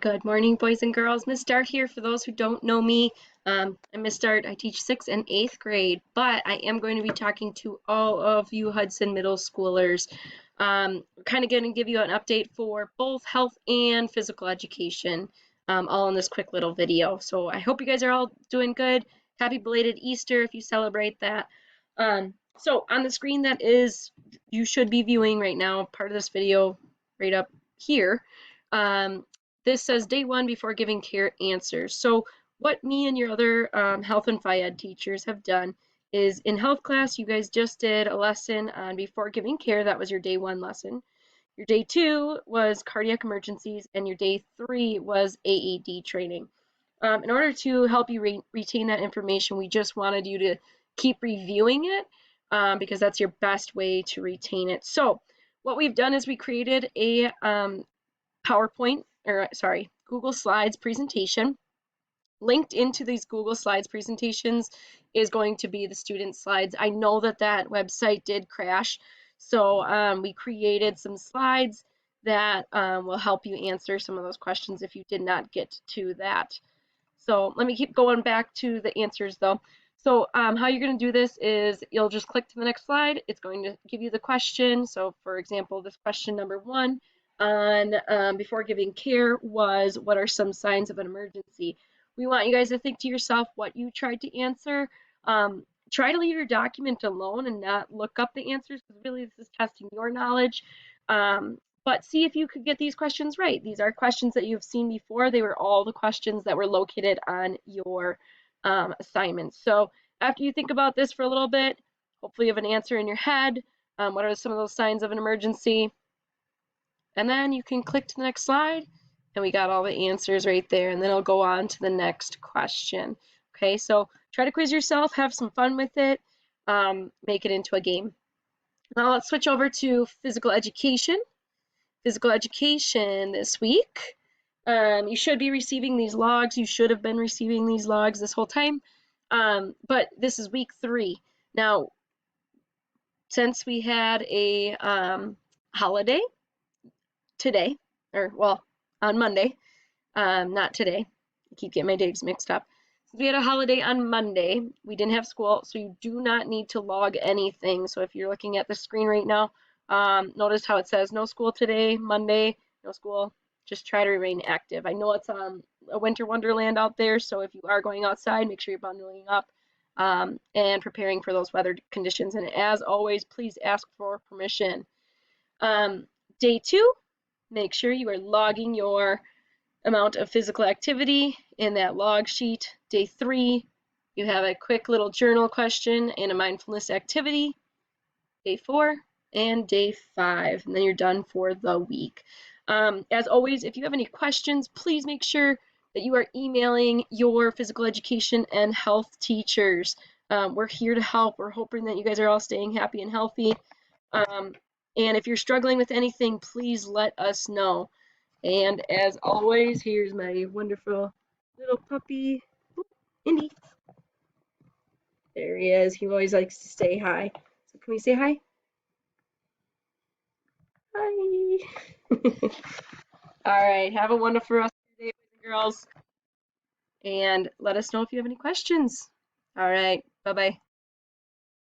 Good morning, boys and girls. Miss Dart here. For those who don't know me, I'm Miss Dart. I teach 6th and 8th grade, but I am going to be talking to all of you Hudson middle schoolers. Kind of going to give you an update for both health and physical education, all in this quick little video. So I hope you guys are all doing good. Happy belated Easter if you celebrate that. So on the screen that is, you should be viewing right now, part of this video right up here. This says day 1 before giving care answers. So what me and your other health and phy ed teachers have done is in health class, you guys just did a lesson on before giving care. That was your day 1 lesson. Your day 2 was cardiac emergencies, and your day 3 was AED training. In order to help you retain that information, we just wanted you to keep reviewing it because that's your best way to retain it. So what we've done is we created a Google Slides presentation. Linked into these Google Slides presentations is going to be the student slides. I know that website did crash, so we created some slides that will help you answer some of those questions if you did not get to that. So let me keep going back to the answers though. So how you're going to do this is you'll just click to the next slide. It's going to give you the question. So for example, this question number 1 on before giving care was, what are some signs of an emergency? We want you guys to think to yourself what you tried to answer. Try to leave your document alone and not look up the answers, because really this is testing your knowledge. But see if you could get these questions right. These are questions that you've seen before. They were all the questions that were located on your assignments. So after you think about this for a little bit, hopefully you have an answer in your head. What are some of those signs of an emergency? And then you can click to the next slide, and we got all the answers right there, and then I'll go on to the next question. Okay, so try to quiz yourself, have some fun with it, make it into a game. Now let's switch over to physical education. Physical education this week. You should be receiving these logs. You should have been receiving these logs this whole time, but this is week 3. Now, since we had a holiday today, or well, on Monday, not today. I keep getting my days mixed up. Since we had a holiday on Monday, we didn't have school, so you do not need to log anything. So if you're looking at the screen right now, notice how it says no school today, Monday, no school. Just try to remain active. I know it's a winter wonderland out there, so if you are going outside, make sure you're bundling up and preparing for those weather conditions. And as always, please ask for permission. Day 2, make sure you are logging your amount of physical activity in that log sheet. Day 3, you have a quick little journal question and a mindfulness activity. Day 4 and day 5, and then you're done for the week. As always, if you have any questions, please make sure that you are emailing your physical education and health teachers. We're here to help. We're hoping that you guys are all staying happy and healthy. And if you're struggling with anything, please let us know. And as always, here's my wonderful little puppy, Indy. There he is. He always likes to say hi. So can we say hi? Hi. All right. Have a wonderful rest of your day, boys and girls. And let us know if you have any questions. All right. Bye-bye.